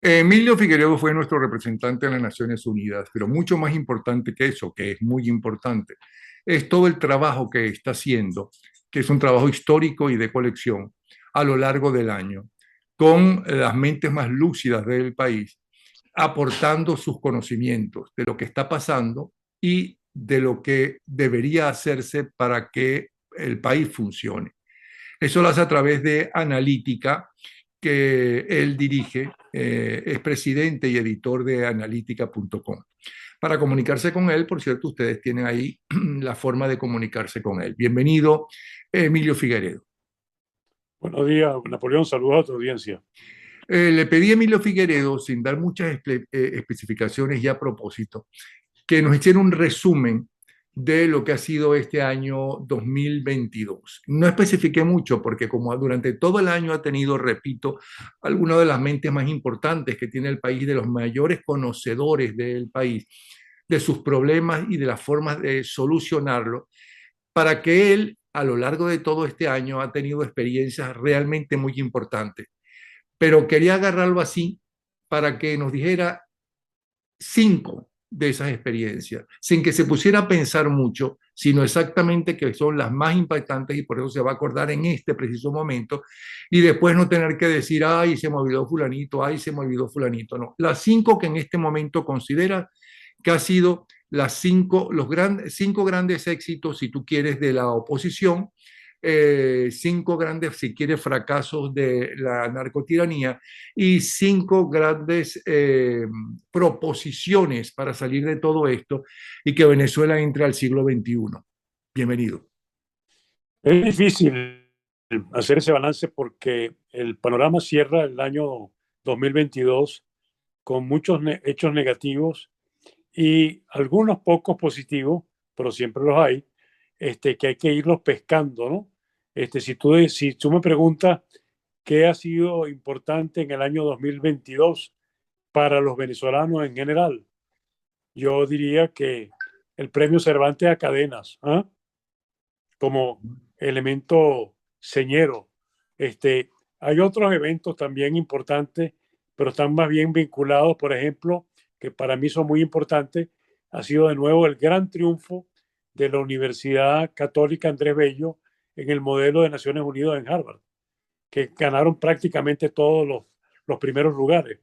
Emilio Figueredo fue nuestro representante en las Naciones Unidas, pero mucho más importante que eso, que es muy importante, es todo el trabajo que está haciendo, que es un trabajo histórico y de colección a lo largo del año, con las mentes más lúcidas del país, aportando sus conocimientos de lo que está pasando y de lo que debería hacerse para que el país funcione. Eso lo hace a través de Analítica, que él dirige, es presidente y editor de analítica.com. Para comunicarse con él, por cierto, ustedes tienen ahí la forma de comunicarse con él. Bienvenido, Emilio Figueredo. Buenos días, Napoleón. Saludos a tu audiencia. Le pedí a Emilio Figueredo, sin dar muchas especificaciones y a propósito, que nos hiciera un resumen de lo que ha sido este año 2022. No especifiqué mucho porque como durante todo el año ha tenido, repito, algunas de las mentes más importantes que tiene el país, de los mayores conocedores del país, de sus problemas y de las formas de solucionarlo, para que él a lo largo de todo este año ha tenido experiencias realmente muy importantes. Pero quería agarrarlo así para que nos dijera 5 de esas experiencias, sin que se pusiera a pensar mucho, sino exactamente que son las más impactantes y por eso se va a acordar en este preciso momento y después no tener que decir, ay, se me olvidó fulanito, ay, se me olvidó fulanito. No, las 5 que en este momento considera que ha sido las 5, cinco grandes éxitos, si tú quieres, de la oposición, 5 grandes, si quieres, fracasos de la narcotiranía y 5 grandes proposiciones para salir de todo esto y que Venezuela entre al siglo XXI. Bienvenido. Es difícil hacer ese balance porque el panorama cierra el año 2022 con muchos hechos negativos y algunos pocos positivos, pero siempre los hay, que hay que irlos pescando, ¿no? Si tú me preguntas qué ha sido importante en el año 2022 para los venezolanos en general, yo diría que el premio Cervantes a Cadenas, ¿ah? Como elemento señero. Hay otros eventos también importantes, pero están más bien vinculados, por ejemplo, que para mí son muy importantes, ha sido de nuevo el gran triunfo de la Universidad Católica Andrés Bello en el modelo de Naciones Unidas en Harvard, que ganaron prácticamente todos los primeros lugares.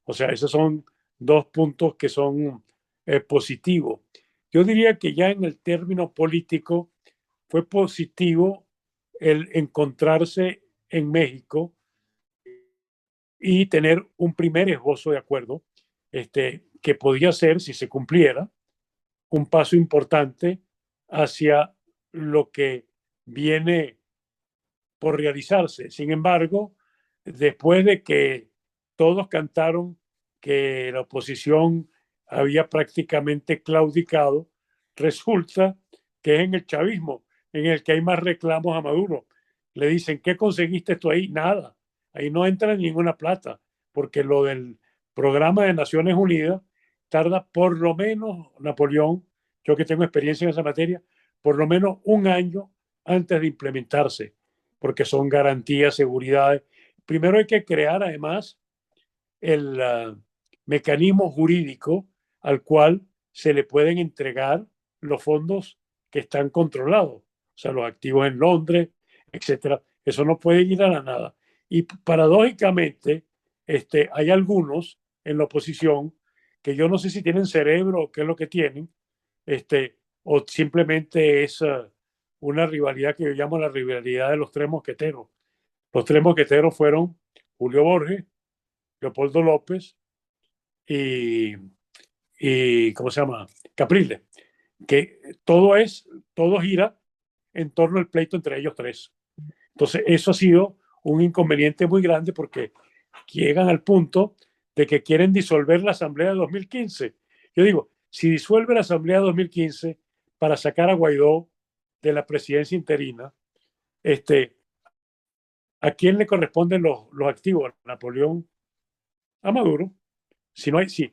O sea, esos son dos puntos que son positivos. Yo diría que ya en el término político, fue positivo el encontrarse en México y tener un primer esbozo de acuerdo, que podía ser, si se cumpliera, un paso importante hacia lo que viene por realizarse. Sin embargo, después de que todos cantaron que la oposición había prácticamente claudicado, resulta que es en el chavismo en el que hay más reclamos a Maduro. Le dicen, ¿qué conseguiste tú ahí? Nada. Ahí no entra ninguna plata, porque lo del programa de Naciones Unidas tarda por lo menos, Napoleón, yo que tengo experiencia en esa materia, por lo menos un año antes de implementarse, porque son garantías, seguridades. Primero hay que crear además el mecanismo jurídico al cual se le pueden entregar los fondos que están controlados, o sea, los activos en Londres, etcétera. Eso no puede ir a la nada. Y paradójicamente, hay algunos en la oposición que yo no sé si tienen cerebro o qué es lo que tienen, o simplemente es una rivalidad que yo llamo la rivalidad de los tres mosqueteros. Los tres mosqueteros fueron Julio Borges, Leopoldo López y, ¿cómo se llama? Capriles, que todo gira en torno al pleito entre ellos tres. Entonces, eso ha sido un inconveniente muy grande porque llegan al punto de que quieren disolver la Asamblea de 2015. Yo digo, si disuelve la Asamblea de 2015 para sacar a Guaidó de la presidencia interina, ¿a quién le corresponden los activos? Napoleón, a Maduro. Si no hay, sí,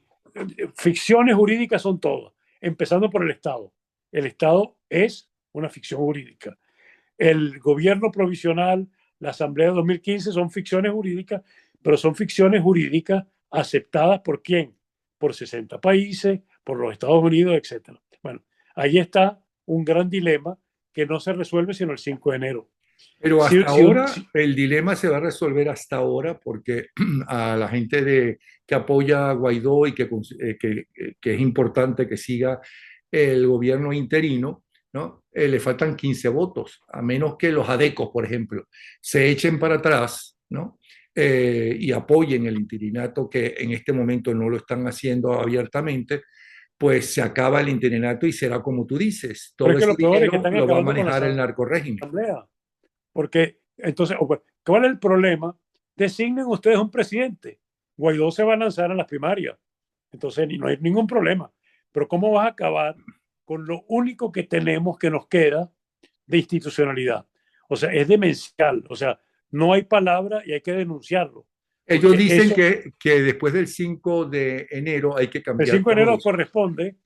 ficciones jurídicas son todas, empezando por el Estado. El Estado es una ficción jurídica. El gobierno provisional, la Asamblea de 2015 son ficciones jurídicas, pero son ficciones jurídicas aceptadas por quién, por 60 países, por los Estados Unidos, etcétera. Bueno, ahí está un gran dilema que no se resuelve sino el 5 de enero. Pero Si, hasta si, ahora si, el dilema se va a resolver hasta ahora porque a la gente que apoya a Guaidó y que es importante que siga el gobierno interino, ¿no? Le faltan 15 votos, a menos que los adecos, por ejemplo, se echen para atrás, ¿no? Y apoyen el interinato, que en este momento no lo están haciendo abiertamente, pues se acaba el interinato y será como tú dices, pero todo es que ese lo peor es que dinero están lo va a acabando con la manejar el narcorrégimen. asamblea. Porque entonces, ¿cuál es el problema? Designen ustedes un presidente. Guaidó se va a lanzar a las primarias. Entonces, no hay ningún problema. Pero ¿cómo vas a acabar con lo único que tenemos que nos queda de institucionalidad? O sea, es demencial. O sea, no hay palabra y hay que denunciarlo. Ellos Porque dicen eso, que después del 5 de enero hay que el cambiar 5 de todo enero eso. corresponde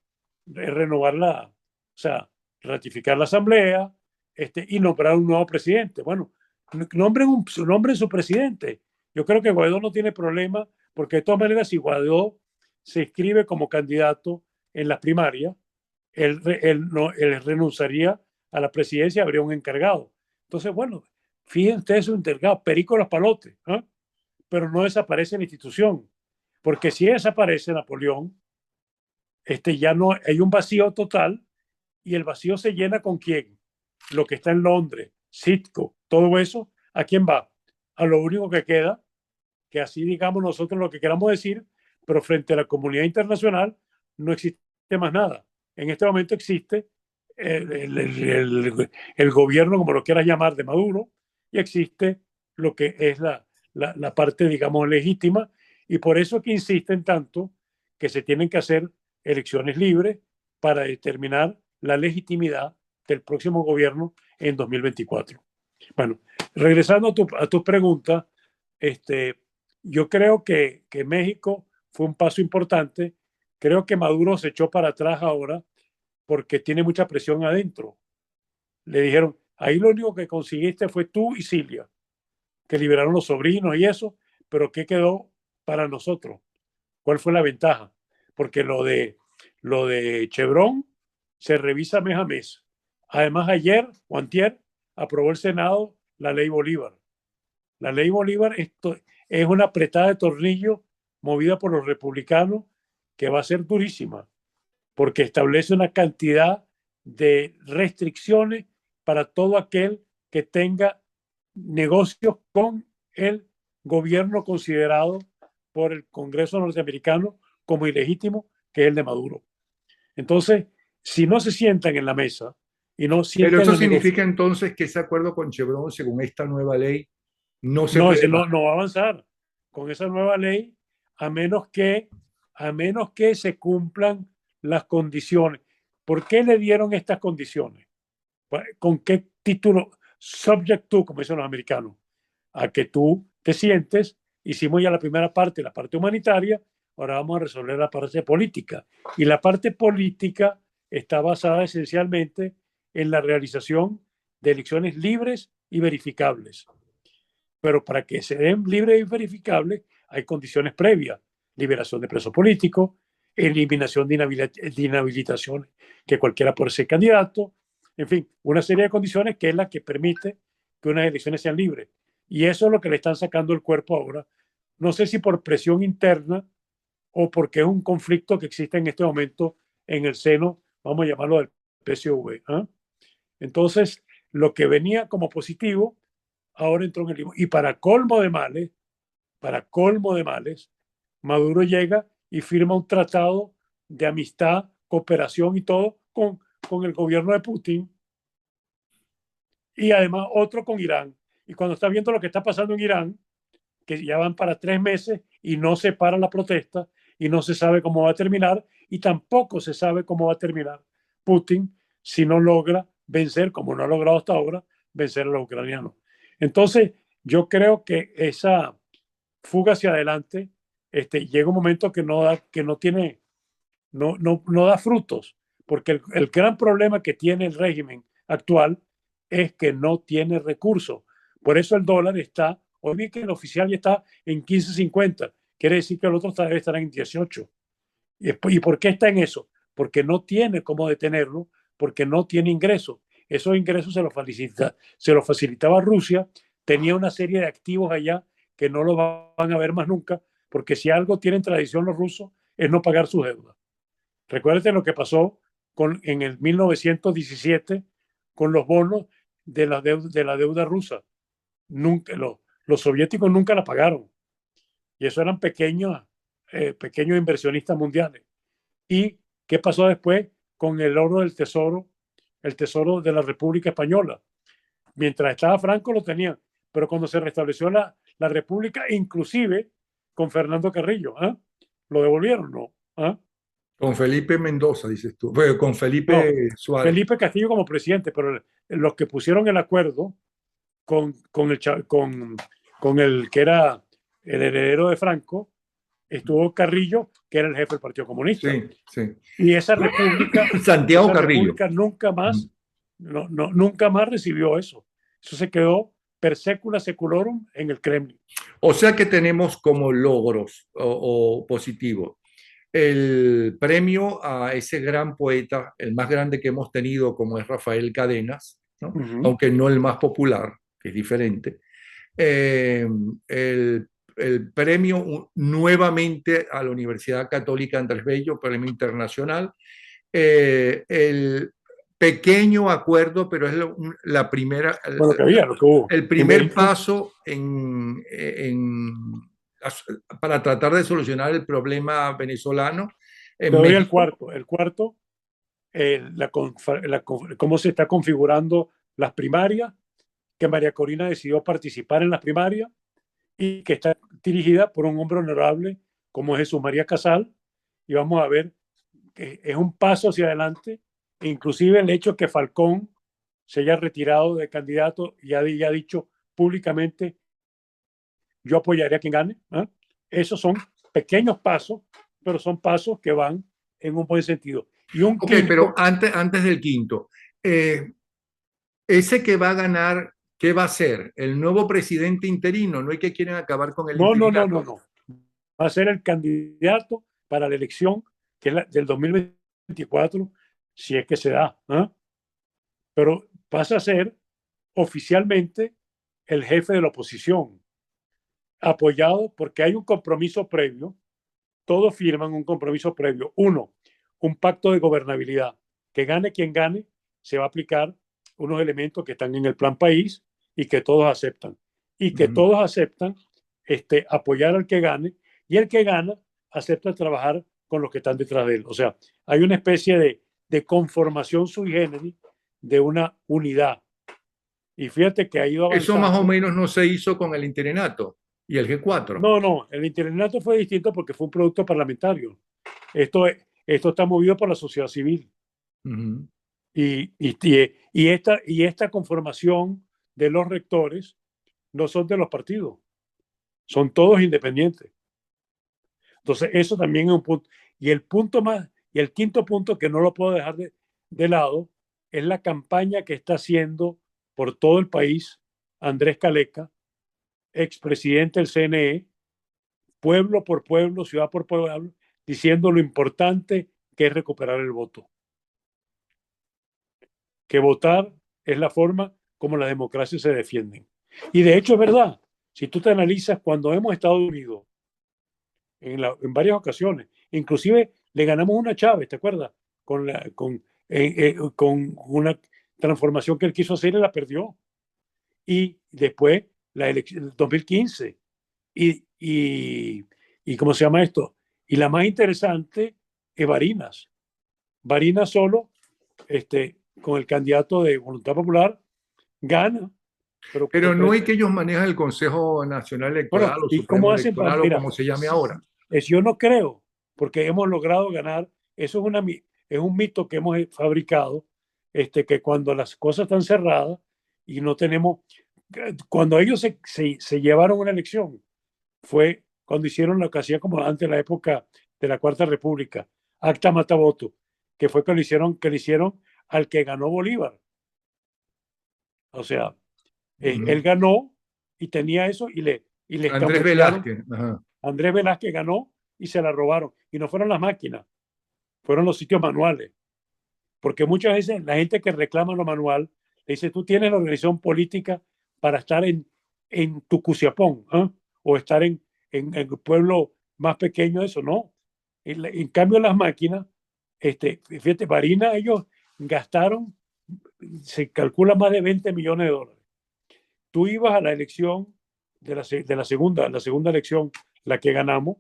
renovar o sea, ratificar la asamblea y nombrar un nuevo presidente. Bueno, nombren su presidente. Yo creo que Guaidó no tiene problema, porque de todas maneras, si Guaidó se inscribe como candidato en las primarias, él renunciaría a la presidencia, habría un encargado. Entonces, bueno, fíjense ustedes su encargado, Perico los Palotes, ¿eh? Pero no desaparece la institución, porque si desaparece Napoleón, ya no hay un vacío total y el vacío se llena con quién, lo que está en Londres, Citco, todo eso, ¿a quién va? A lo único que queda, que así digamos nosotros lo que queramos decir, pero frente a la comunidad internacional no existe más nada. En este momento existe el gobierno, como lo quieras llamar, de Maduro, y existe lo que es la parte, digamos, legítima, y por eso es que insisten tanto que se tienen que hacer elecciones libres para determinar la legitimidad del próximo gobierno en 2024. Bueno, regresando a tu pregunta, yo creo que México fue un paso importante. Creo que Maduro se echó para atrás ahora porque tiene mucha presión adentro. Le dijeron, ahí lo único que conseguiste fue tú y Silvia, que liberaron los sobrinos y eso, pero ¿qué quedó para nosotros? ¿Cuál fue la ventaja? Porque lo de Chevron se revisa mes a mes. Además, ayer o antier aprobó el Senado la ley Bolívar. La ley Bolívar es una apretada de tornillo movida por los republicanos que va a ser durísima, porque establece una cantidad de restricciones para todo aquel que tenga negocios con el gobierno considerado por el Congreso norteamericano como ilegítimo, que es el de Maduro. Entonces, si no se sientan en la mesa y no Pero sienten eso la significa negociación, entonces que ese acuerdo con Chevron, según esta nueva ley, no se no, puede no, bajar. no va a avanzar con esa nueva ley a menos que se cumplan las condiciones. ¿Por qué le dieron estas condiciones? ¿Con qué título? Subject to, como dicen los americanos, a que tú te sientes, hicimos ya la primera parte, la parte humanitaria, ahora vamos a resolver la parte política. Y la parte política está basada esencialmente en la realización de elecciones libres y verificables. Pero para que se den libres y verificables hay condiciones previas: liberación de presos políticos, eliminación de inhabilitaciones que cualquiera puede ser candidato, en fin, una serie de condiciones que es la que permite que unas elecciones sean libres. Y eso es lo que le están sacando el cuerpo ahora. No sé si por presión interna o porque es un conflicto que existe en este momento en el seno, vamos a llamarlo del PSV. ¿Eh? Entonces, lo que venía como positivo ahora entró en el limbo. Y para colmo de males, Maduro llega y firma un tratado de amistad, cooperación y todo con el gobierno de Putin, y además otro con Irán. Y cuando está viendo lo que está pasando en Irán, que ya van para 3 meses y no se para la protesta y no se sabe cómo va a terminar, y tampoco se sabe cómo va a terminar Putin si no logra vencer, como no ha logrado hasta ahora, vencer a los ucranianos. Entonces, yo creo que esa fuga hacia adelante llega un momento que no tiene, no da frutos, porque el gran problema que tiene el régimen actual es que no tiene recursos. Por eso el dólar está, hoy vi que el oficial ya está en 15.50, quiere decir que el otro debe estar en 18. ¿Y por qué está en eso? Porque no tiene cómo detenerlo, porque no tiene ingresos. Esos ingresos se los facilitaba Rusia, tenía una serie de activos allá que no lo van a ver más nunca, porque si algo tienen tradición los rusos es no pagar sus deudas. Recuerden lo que pasó en el 1917 con los bonos de la deuda rusa. Nunca, los soviéticos nunca la pagaron. Y eso eran pequeños inversionistas mundiales. ¿Y qué pasó después con el oro del tesoro, el tesoro de la República Española? Mientras estaba Franco lo tenían, pero cuando se restableció la República, inclusive con Fernando Carrillo, ¿eh? ¿Lo devolvieron? No. ¿Eh? Con Felipe Mendoza, dices tú. Bueno, con No, Felipe Suárez. Felipe Castillo como presidente, pero los que pusieron el acuerdo con el que era el heredero de Franco, estuvo Carrillo, que era el jefe del Partido Comunista. Sí, sí. Y Santiago esa Carrillo. república nunca más, nunca más recibió eso. Eso se quedó per secula seculorum en el Kremlin. O sea que tenemos como logros o positivos el premio a ese gran poeta, el más grande que hemos tenido, como es Rafael Cadenas, ¿no? Aunque no el más popular, que es diferente. Eh, el, el premio nuevamente a la Universidad Católica Andrés Bello, premio internacional. El pequeño acuerdo, pero es la primera, Bueno, que había, lo que hubo. el primer paso para tratar de solucionar el problema venezolano Te en doy el México. cuarto. El cuarto, cómo se está configurando las primarias, que María Corina decidió participar en las primarias y que está dirigida por un hombre honorable como Jesús María Casal. Y vamos a ver que es un paso hacia adelante. Inclusive el hecho que Falcón se haya retirado de candidato y haya dicho públicamente yo apoyaría a quien gane. ¿Eh? Esos son pequeños pasos, pero son pasos que van en un buen sentido. Y un Ok, pero quinto, antes del quinto, ese que va a ganar, ¿qué va a ser? ¿El nuevo presidente interino? ¿No hay que quieren acabar con el interinato? no. Va a ser el candidato para la elección que es del 2024, si es que se da. ¿Eh? Pero pasa a ser oficialmente el jefe de la oposición, apoyado porque hay un compromiso previo, todos firman un compromiso previo. Uno, un pacto de gobernabilidad, que gane quien gane, se va a aplicar unos elementos que están en el plan país y que todos aceptan. Y que todos aceptan apoyar al que gane y el que gana acepta trabajar con los que están detrás de él. O sea, hay una especie de conformación sui generis de una unidad. Y fíjate que ha ido Eso más o avanzando. menos no se hizo con el interinato y el G4. No, el interinato fue distinto porque fue un producto parlamentario. Esto está movido por la sociedad civil. Uh-huh. Y esta conformación de los rectores no son de los partidos, son todos independientes. Entonces, eso también es un punto. Y el quinto punto que no lo puedo dejar de lado es la campaña que está haciendo por todo el país Andrés Caleca, expresidente del CNE, pueblo por pueblo, ciudad por pueblo, diciendo lo importante que es recuperar el voto. Que votar es la forma como las democracias se defienden. Y de hecho es verdad. Si tú te analizas, cuando hemos estado unidos en varias ocasiones, inclusive le ganamos una a Chávez, ¿te acuerdas? Con una transformación que él quiso hacer y la perdió. Y después la elección 2015. Y ¿cómo se llama esto? Y la más interesante es Barinas. Barinas solo, con el candidato de Voluntad Popular, gana. Pero no hay que ellos manejan el Consejo Nacional Bueno, Electoral o ¿y Supremo cómo hacen para, Electoral o mira, como se llame ahora. yo no creo, porque hemos logrado ganar, eso es un mito que hemos fabricado, que cuando las cosas están cerradas y no tenemos, cuando ellos se llevaron una elección, fue cuando hicieron lo que hacía como antes en la época de la Cuarta República, acta mata voto, que fue que le hicieron al que ganó Bolívar. O sea, él ganó y tenía eso y le Andrés escamotearon. Velázquez. Ajá. Andrés Velázquez ganó y se la robaron. Y no fueron las máquinas, fueron los sitios manuales. Porque muchas veces la gente que reclama lo manual le dice, tú tienes la organización política para estar en Tucuciapón, ¿eh? O estar en el pueblo más pequeño, eso no. En cambio, las máquinas, fíjate, Barina, ellos gastaron, se calcula más de 20 millones de dólares. Tú ibas a la elección de la segunda elección, la que ganamos,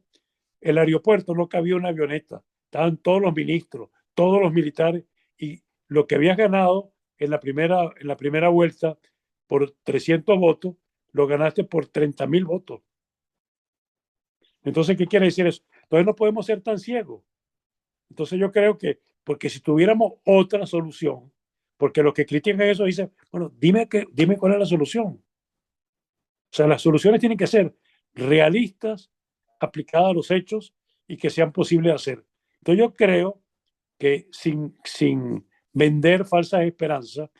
el aeropuerto no cabía una avioneta, estaban todos los ministros, todos los militares, y lo que habías ganado en la primera vuelta por 300 votos, lo ganaste por 30.000 votos. Entonces, ¿qué quiere decir eso? Entonces no podemos ser tan ciegos. Entonces yo creo que, porque si tuviéramos otra solución, porque los que critican eso dicen, bueno, dime cuál es la solución. O sea, las soluciones tienen que ser realistas, aplicadas a los hechos y que sean posibles de hacer. Entonces yo creo que sin vender falsas esperanzas,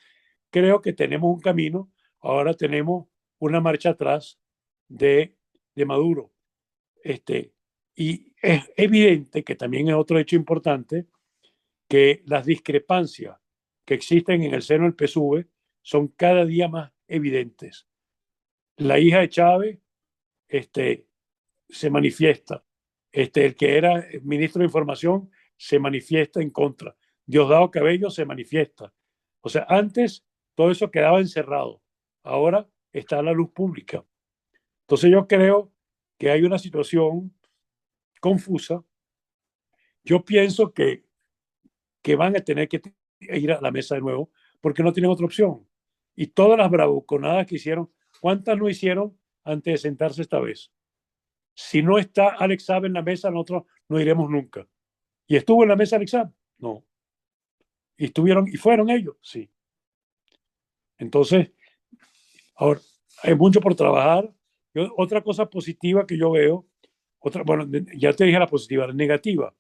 creo que tenemos un camino. Ahora tenemos una marcha atrás de Maduro. Y es evidente que también es otro hecho importante que las discrepancias que existen en el seno del PSUV son cada día más evidentes. La hija de Chávez se manifiesta. El que era ministro de Información se manifiesta en contra. Diosdado Cabello se manifiesta. O sea, antes todo eso quedaba encerrado. Ahora está a la luz pública. Entonces yo creo que hay una situación confusa. Yo pienso que van a tener que ir a la mesa de nuevo porque no tienen otra opción. Y todas las bravuconadas que hicieron, ¿cuántas no hicieron antes de sentarse esta vez? Si no está Alex Saab en la mesa, nosotros no iremos nunca. ¿Y estuvo en la mesa Alex Saab? No. ¿Y fueron ellos? Sí. Entonces, ahora, hay mucho por trabajar. Otra cosa positiva que yo veo, bueno, ya te dije la positiva, la negativa.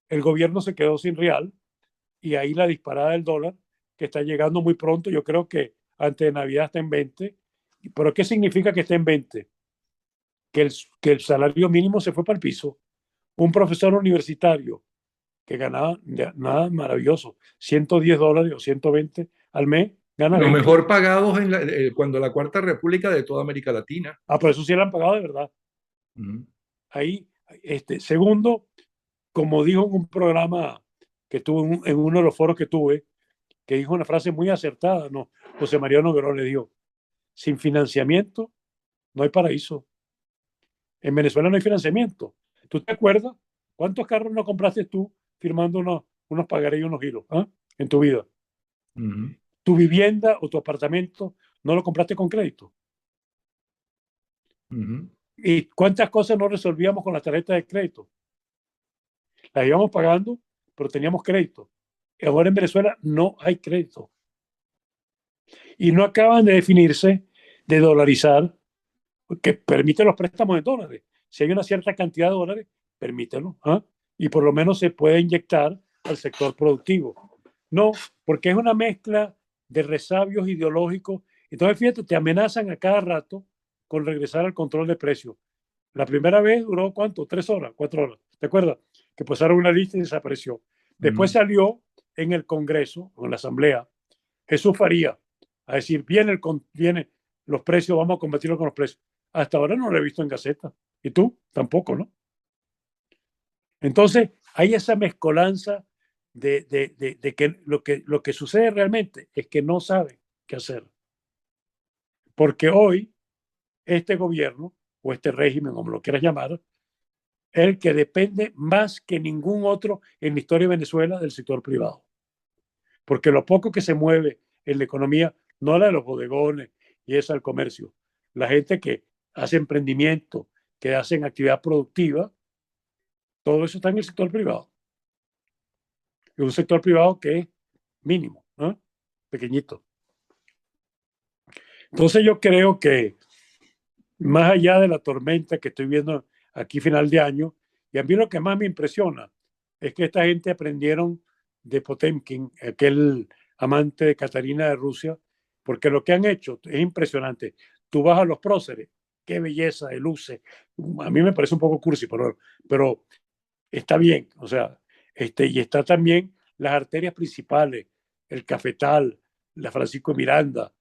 El gobierno se quedó sin real y ahí la disparada del dólar, que está llegando muy pronto, yo creo que antes de Navidad está en 20. ¿Pero qué significa que esté en 20? Que el salario mínimo se fue para el piso. Un profesor universitario que ganaba nada maravilloso, $110 o 120 al mes, gana Los 20. mejor pagados cuando la Cuarta República de toda América Latina. Por eso sí le han pagado de verdad. Uh-huh. Ahí, segundo, como dijo en un programa que tuve, en uno de los foros que tuve, que dijo una frase muy acertada, ¿no? José María Nogueró le dijo, sin financiamiento no hay paraíso. En Venezuela no hay financiamiento. ¿Tú te acuerdas cuántos carros no compraste tú firmando unos pagarés y unos giros en tu vida? Uh-huh. Tu vivienda o tu apartamento no lo compraste con crédito. Uh-huh. ¿Y cuántas cosas no resolvíamos con la tarjeta de crédito? Las íbamos pagando, pero teníamos crédito. Y ahora en Venezuela no hay crédito. Y no acaban de definirse, de dolarizar, que permite los préstamos en dólares. Si hay una cierta cantidad de dólares, permítelo. Y por lo menos se puede inyectar al sector productivo. No, porque es una mezcla de resabios ideológicos. Entonces, fíjate, te amenazan a cada rato con regresar al control de precios. La primera vez duró ¿cuánto? 3 horas, 4 horas. ¿Te acuerdas? Que pasaron una lista y desapareció. Después Uh-huh. salió en el Congreso, o en la Asamblea, Jesús Faría, a decir, viene los precios, vamos a combatirlo con los precios. Hasta ahora no lo he visto en Gaceta. ¿Y tú? Tampoco, ¿no? Entonces, hay esa mezcolanza de que lo que sucede realmente es que no saben qué hacer. Porque hoy, este gobierno, o este régimen, como lo quieras llamar, es el que depende más que ningún otro en la historia de Venezuela del sector privado. Porque lo poco que se mueve en la economía, no la de los bodegones y eso al comercio, la gente que hace emprendimiento, que hacen actividad productiva, todo eso está en el sector privado. Es un sector privado que es mínimo, ¿no? Pequeñito. Entonces yo creo que más allá de la tormenta que estoy viendo aquí final de año, y a mí lo que más me impresiona es que esta gente aprendieron de Potemkin, aquel amante de Catarina de Rusia, porque lo que han hecho es impresionante. Tú vas a los próceres qué belleza de luces. A mí me parece un poco cursi, pero está bien. O sea, y está también las arterias principales, el Cafetal, la Francisco de Miranda,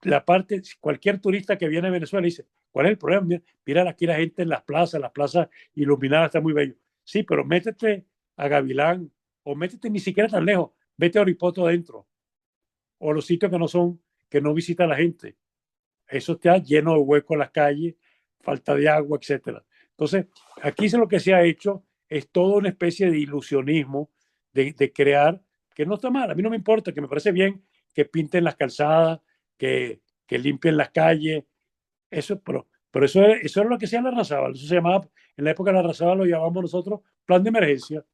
la parte, cualquier turista que viene a Venezuela dice, ¿cuál es el problema? Mira aquí la gente en las plazas iluminadas, está muy bello. Sí, pero métete a Gavilán o métete ni siquiera tan lejos, vete a Oripoto adentro o los sitios que no son, que no visita la gente. Eso está lleno de huecos en las calles, falta de agua, etcétera. Entonces, aquí lo que se ha hecho es toda una especie de ilusionismo de crear, que no está mal, a mí no me importa, que me parece bien que pinten las calzadas, que limpien las calles, eso, pero eso es lo que se llama la Razábal, eso se llamaba, en la época de la Razábal lo llamamos nosotros plan de emergencia,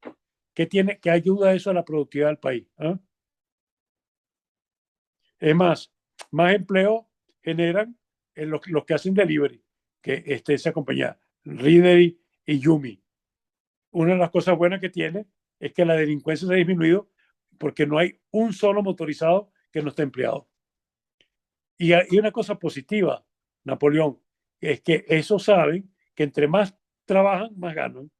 que ayuda eso a la productividad del país. ¿Eh? Es más empleo generan los que hacen delivery, que esa compañía, Reader y Yumi. Una de las cosas buenas que tiene es que la delincuencia se ha disminuido porque no hay un solo motorizado que no esté empleado. Y hay una cosa positiva, Napoleón, es que esos saben que entre más trabajan, más ganan.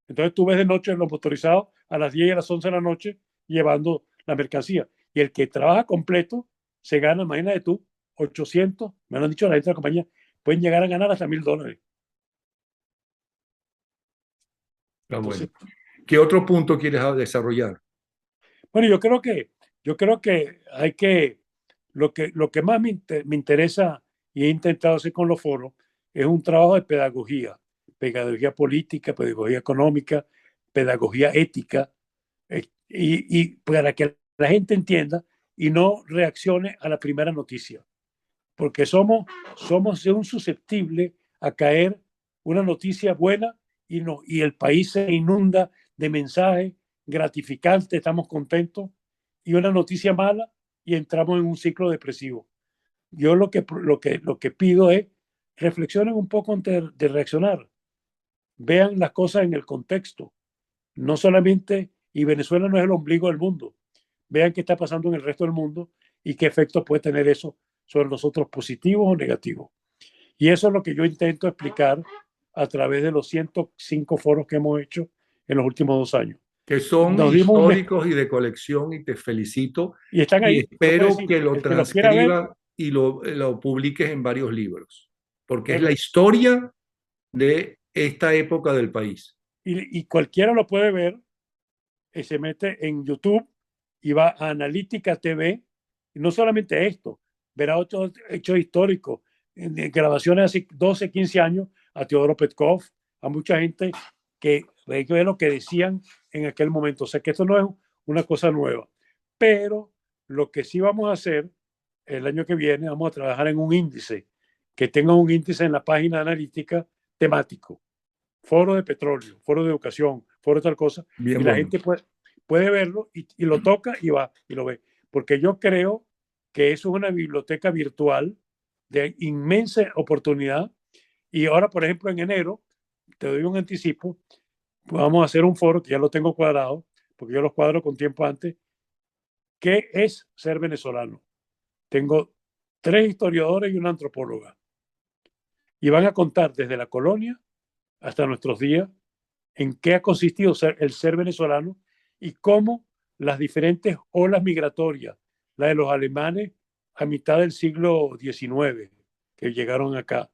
Entonces tú ves de noche los motorizados a las 10 y a las 11 de la noche llevando la mercancía. Y el que trabaja completo se gana, imagínate tú, 800, me lo han dicho la gente de la compañía, pueden llegar a ganar hasta $1,000. Ah, bueno. Entonces, ¿Qué otro punto quieres desarrollar? bueno, yo creo que hay que, lo que más me interesa y he intentado hacer con los foros es un trabajo de pedagogía política, pedagogía económica, pedagogía ética, y para que la gente entienda y no reaccione a la primera noticia, porque somos un susceptible a caer una noticia buena y el país se inunda de mensajes gratificantes, estamos contentos, y una noticia mala y entramos en un ciclo depresivo. Yo lo que pido es reflexionen un poco antes de reaccionar, vean las cosas en el contexto, no solamente, y Venezuela no es el ombligo del mundo, vean qué está pasando en el resto del mundo y qué efecto puede tener eso sobre nosotros, positivos o negativos. Y eso es lo que yo intento explicar a través de los 105 foros que hemos hecho en los últimos 2 años. Que son Nos dimos históricos y de colección y te felicito y están y ahí, lo puede espero decir, que lo el que los quiera ver, transcriba y lo publiques en varios libros, porque es la bueno, historia de esta época del país. y cualquiera lo puede ver, se mete en YouTube y va a Analítica TV, y no solamente esto, verá otros hechos históricos, en grabaciones hace 12, 15 años, a Teodoro Petkov, a mucha gente que ve lo que decían en aquel momento. O sea que esto no es una cosa nueva, pero lo que sí vamos a hacer el año que viene, vamos a trabajar en un índice, que tenga un índice en la página analítica temático, foro de petróleo, foro de educación, foro de tal cosa, y Bien la bueno. gente puede verlo y lo toca y va y lo ve. Porque yo creo que eso es una biblioteca virtual de inmensa oportunidad. Y ahora, por ejemplo, en enero, te doy un anticipo, vamos a hacer un foro que ya lo tengo cuadrado, porque yo los cuadro con tiempo antes, ¿qué es ser venezolano? Tengo 3 historiadores y una antropóloga. Y van a contar desde la colonia hasta nuestros días en qué ha consistido el ser venezolano y cómo las diferentes olas migratorias, la de los alemanes a mitad del siglo XIX, que llegaron acá,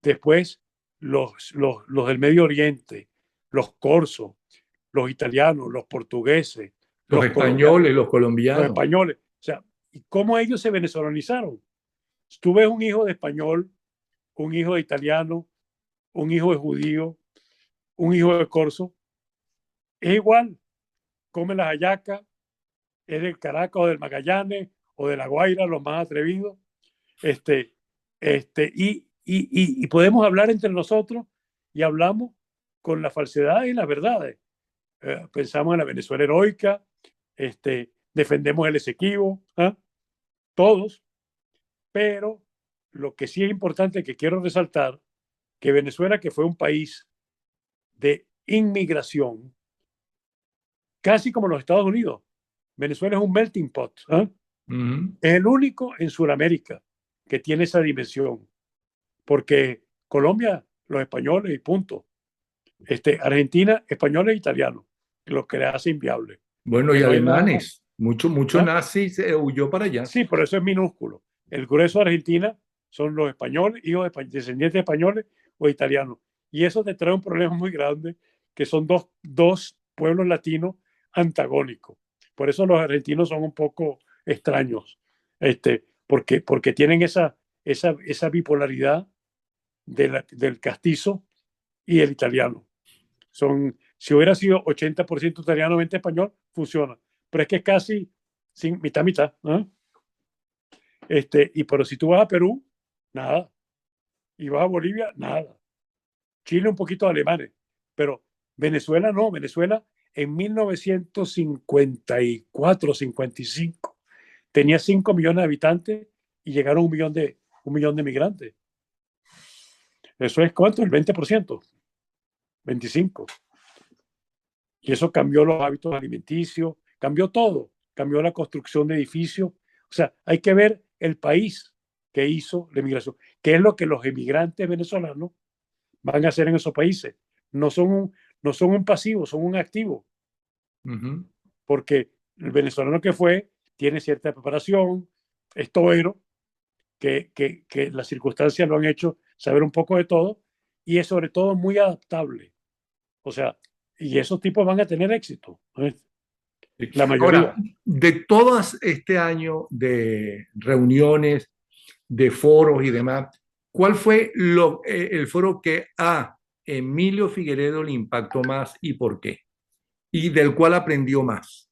después los del Medio Oriente, los corsos, los italianos, los portugueses, Los los colombianos, españoles, los los colombianos, españoles, o sea, y cómo ellos se venezolanizaron. Tú ves un hijo de español, un hijo de italiano, un hijo de judío, un hijo de corso, es igual, come las hallacas, es del Caracas o del Magallanes o de La Guaira, los más atrevidos, este, y podemos hablar entre nosotros y hablamos con la falsedad y las verdades. Pensamos en la Venezuela heroica, defendemos el Esequibo, ¿eh? Todos, pero lo que sí es importante que quiero resaltar, que Venezuela, que fue un país de inmigración, casi como los Estados Unidos, Venezuela es un melting pot, ¿eh? uh -huh. Es el único en Sudamérica que tiene esa dimensión. porque Colombia, los españoles y punto. Argentina, españoles e italianos, lo que le hace inviable, Bueno, y porque no hay nada más. alemanes. Mucho ¿Ah? nazi se huyó para allá. Sí, pero eso es minúsculo. El grueso de Argentina son los españoles, hijos de descendientes de españoles o italianos. Y eso te trae un problema muy grande, que son dos pueblos latinos antagónicos. Por eso los argentinos son un poco extraños, porque tienen esa bipolaridad del castizo y el italiano. Si hubiera sido 80% italiano, 20% español, funciona. Pero es que es casi mitad, mitad. ¿Eh? Pero si tú vas a Perú, nada. Y vas a Bolivia, nada. Chile un poquito de alemanes. Pero Venezuela no. Venezuela en 1954, 55 tenía 5 millones de habitantes y llegaron un millón de migrantes. Eso es ¿cuánto? El 20%, 25%. Y eso cambió los hábitos alimenticios, cambió todo, cambió la construcción de edificios. O sea, hay que ver el país que hizo la emigración, qué es lo que los emigrantes venezolanos van a hacer en esos países. No son un pasivo, son un activo, Ujú. porque el venezolano que fue tiene cierta preparación, es toero, que las circunstancias lo han hecho saber un poco de todo y es sobre todo muy adaptable. O sea, y esos tipos van a tener éxito, ¿no? Sí. La Ahora, mayoría. de todas este año de reuniones, de foros y demás, ¿cuál fue el foro que a Emilio Figueredo le impactó más y por qué? Y del cual aprendió más.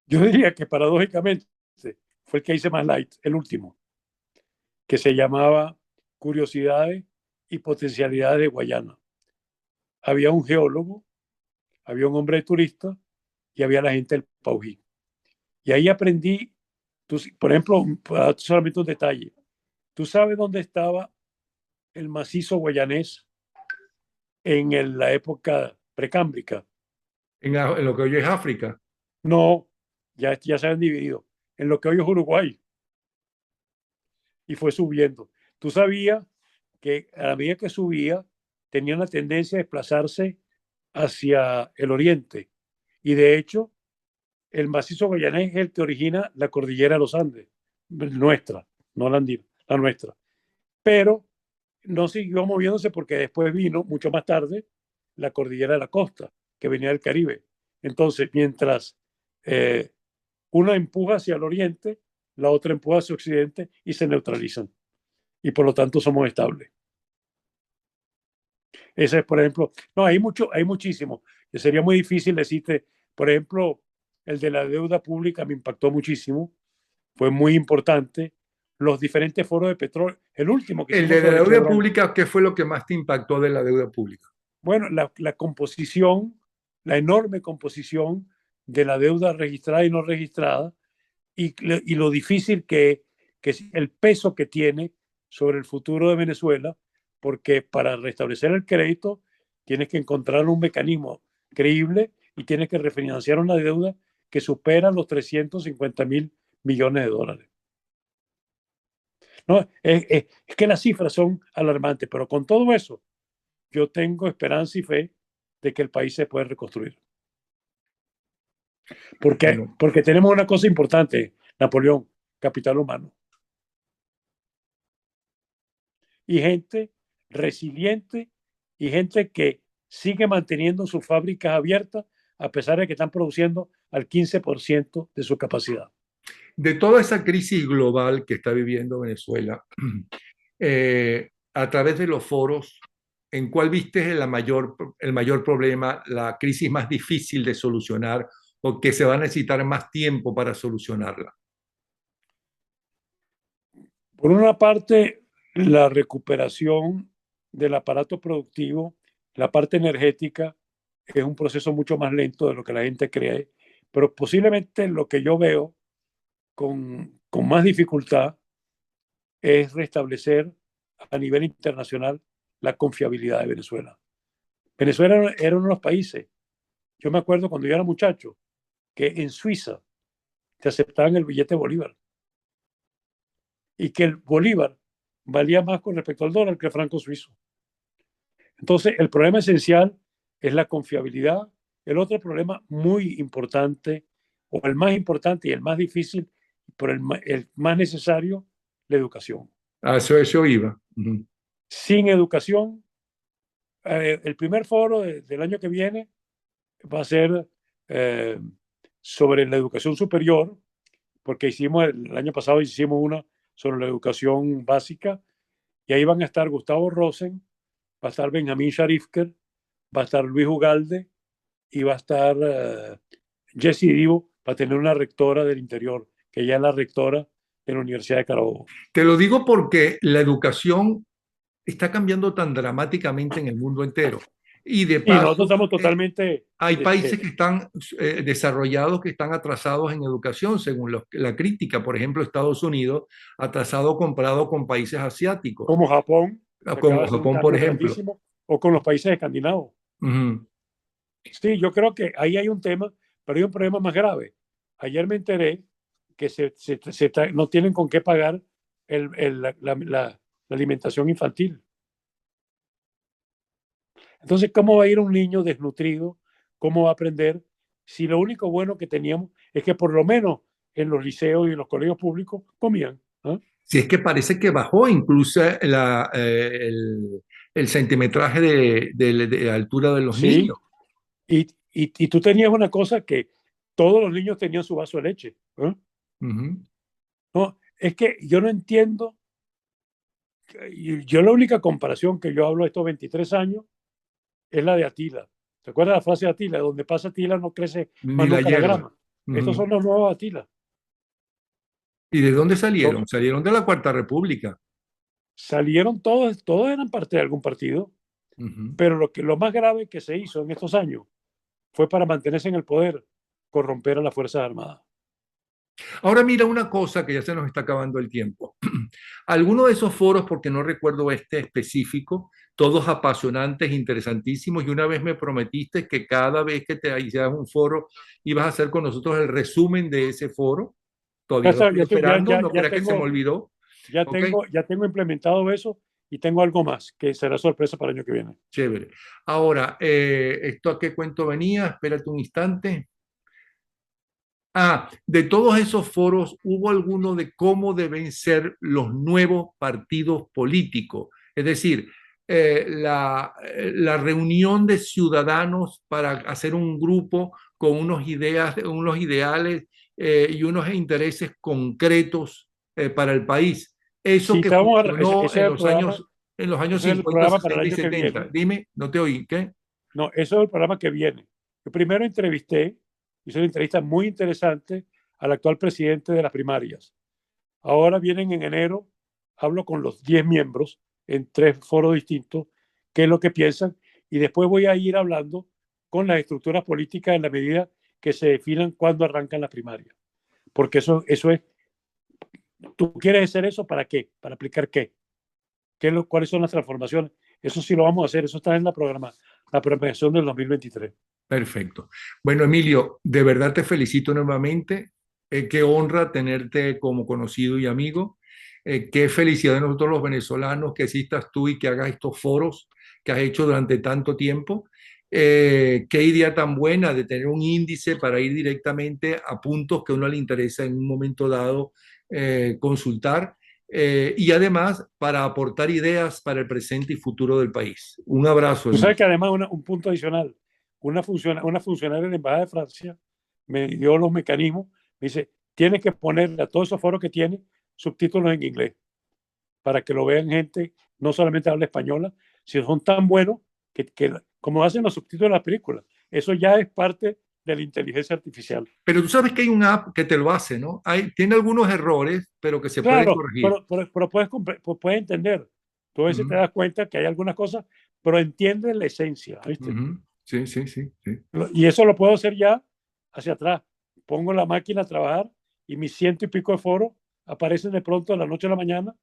Yo diría que paradójicamente fue el que hice más light, el último, que se llamaba Curiosidades y Potencialidades de Guayana. Había un geólogo, había un hombre de turista y había la gente del Paují. Y ahí aprendí, por ejemplo, solamente un detalle. ¿Tú sabes dónde estaba el macizo guayanés en la época precámbrica? En lo que hoy es África. No, ya se han dividido. En lo que hoy es Uruguay. Y fue subiendo. ¿Tú sabías que a la medida que subía tenía una tendencia a desplazarse hacia el oriente? Y de hecho, el macizo guayanés es el que origina la cordillera de los Andes, nuestra, no la andina, la nuestra. Pero no siguió moviéndose porque después vino, mucho más tarde, la cordillera de la costa, que venía del Caribe. Entonces, mientras eh, una empuja hacia el oriente, la otra empuja hacia el occidente y se neutralizan. Y por lo tanto somos estables. Ese es, por ejemplo, no, hay muchísimo. Que sería muy difícil decirte, por ejemplo, el de la deuda pública me impactó muchísimo, fue muy importante. Los diferentes foros de petróleo, el último que El hicimos de la sobre deuda Chevron, pública, ¿qué fue lo que más te impactó de la deuda pública? bueno, la composición, la enorme composición de la deuda registrada y no registrada y lo difícil que es el peso que tiene sobre el futuro de Venezuela, porque para restablecer el crédito tienes que encontrar un mecanismo creíble y tienes que refinanciar una deuda que supera los 350.000 millones de dólares. No, es que las cifras son alarmantes, pero con todo eso, yo tengo esperanza y fe de que el país se puede reconstruir. Bueno, Porque tenemos una cosa importante, Napoleón, capital humano. Y gente resiliente y gente que sigue manteniendo sus fábricas abiertas a pesar de que están produciendo al 15% de su capacidad. de toda esa crisis global que está viviendo Venezuela, a través de los foros, ¿en cuál viste el mayor problema, la crisis más difícil de solucionar o que se va a necesitar más tiempo para solucionarla? Por una parte, la recuperación del aparato productivo, la parte energética, es un proceso mucho más lento de lo que la gente cree, pero posiblemente lo que yo veo con más dificultad es restablecer a nivel internacional la confiabilidad de Venezuela. Venezuela era uno de los países, yo me acuerdo cuando yo era muchacho, que en Suiza te aceptaban el billete de Bolívar y que el Bolívar valía más con respecto al dólar que el franco suizo. Entonces, el problema esencial es la confiabilidad. El otro problema muy importante, o el más importante y el más difícil, pero el más necesario, la educación. A eso iba. Ujú. Sin educación, el primer foro del año que viene va a ser eh, sobre la educación superior, porque el año pasado hicimos una sobre la educación básica, y ahí van a estar Gustavo Rosen, va a estar Benjamín Sharifker, va a estar Luis Ugalde y va a estar Jessie Divo, para tener una rectora del interior, que ella es la rectora de la Universidad de Carabobo. Te lo digo porque la educación está cambiando tan dramáticamente en el mundo entero. Y de Y nosotros paso, estamos totalmente... hay países que están desarrollados, que están atrasados en educación, según la crítica. Por ejemplo, Estados Unidos atrasado comparado con países asiáticos, como Japón, que acaba como de hacer un Japón, por cambio ejemplo. grandísimo, o con los países escandinavos. Ujú. Sí, yo creo que ahí hay un tema, pero hay un problema más grave. Ayer me enteré que no tienen con qué pagar la alimentación infantil. Entonces, ¿cómo va a ir un niño desnutrido? ¿Cómo va a aprender? Si lo único bueno que teníamos es que por lo menos en los liceos y en los colegios públicos comían. ¿Ah? Si es que parece que bajó incluso el centimetraje de altura de los niños. Sí, y tú tenías una cosa que todos los niños tenían su vaso de leche. ¿Ah? Ujú. No, es que yo no entiendo. Yo la única comparación que yo hablo de estos 23 años es la de Atila. ¿Te acuerdas la frase de Atila? Donde pasa Atila no crece Ni más la nunca la hierba. grama. Estos Ujú. son los nuevos Atila. ¿Y de dónde Son- salieron? Salieron de la Cuarta República. salieron todos eran parte de algún partido, Ujú. pero lo más grave que se hizo en estos años fue para mantenerse en el poder, corromper a las Fuerzas Armadas. Ahora mira una cosa que ya se nos está acabando el tiempo. Algunos de esos foros, porque no recuerdo este específico, todos apasionantes, interesantísimos, y una vez me prometiste que cada vez que te hicieras un foro ibas a hacer con nosotros el resumen de ese foro. Todavía lo estoy esperando, no creas que se me olvidó. ¿Ok? Ya tengo implementado eso y tengo algo más que será sorpresa para el año que viene. Chévere. Ahora, ¿esto a qué cuento venía? Espérate un instante. Ah, de todos esos foros, ¿hubo alguno de cómo deben ser los nuevos partidos políticos? Es decir, la reunión de ciudadanos para hacer un grupo con unos ideales y unos intereses concretos para el país. Eso Sí, que ese funcionó es el programa, en los años ese es el 50, programa para el 60 y año que 70. viene. Dime, no te oí, ¿qué? No, eso es el programa que viene. Yo primero hice una entrevista muy interesante al actual presidente de las primarias. Ahora vienen en enero, hablo con los 10 miembros en 3 foros distintos, qué es lo que piensan, y después voy a ir hablando con las estructuras políticas en la medida que se definan cuándo arrancan las primarias. Porque eso es, ¿tú quieres hacer eso para qué? ¿Para aplicar qué? ¿Cuáles son las transformaciones? Eso sí lo vamos a hacer, eso está en la programación del 2023. Perfecto. Bueno, Emilio, de verdad te felicito nuevamente. Qué honra tenerte como conocido y amigo. Qué felicidad de nosotros los venezolanos que existas tú y que hagas estos foros que has hecho durante tanto tiempo. Qué idea tan buena de tener un índice para ir directamente a puntos que a uno le interesa en un momento dado consultar. Y además para aportar ideas para el presente y futuro del país. Un abrazo, Tú sabes Emilio. que además un punto adicional, una funcionaria de la Embajada de Francia me dio los mecanismos, me dice, tienes que ponerle a todos esos foros que tiene subtítulos en inglés para que lo vean gente, no solamente habla española, sino son tan buenos como hacen los subtítulos de las películas. Eso ya es parte de la inteligencia artificial. Pero tú sabes que hay una app que te lo hace, ¿no? Tiene algunos errores, pero que se pueden Claro, corregir. pero puedes entender. Tú a veces te Ujú, das cuenta que hay algunas cosas, pero entiendes la esencia, ¿viste? ujú. Sí, sí, sí, sí. Y eso lo puedo hacer ya hacia atrás. Pongo la máquina a trabajar y mis ciento y pico de foros aparecen de pronto de la noche a la mañana,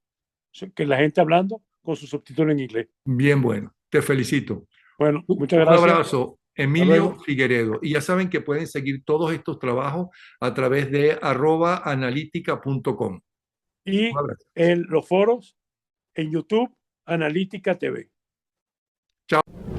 que la gente hablando con su subtítulo en inglés. Bien bueno. Te felicito. Bueno, muchas Un gracias. abrazo, Hasta Emilio luego. Figueredo. Y ya saben que pueden seguir todos estos trabajos a través de @analítica.com. Un Y abrazo. los foros en YouTube, Analítica TV. Chao.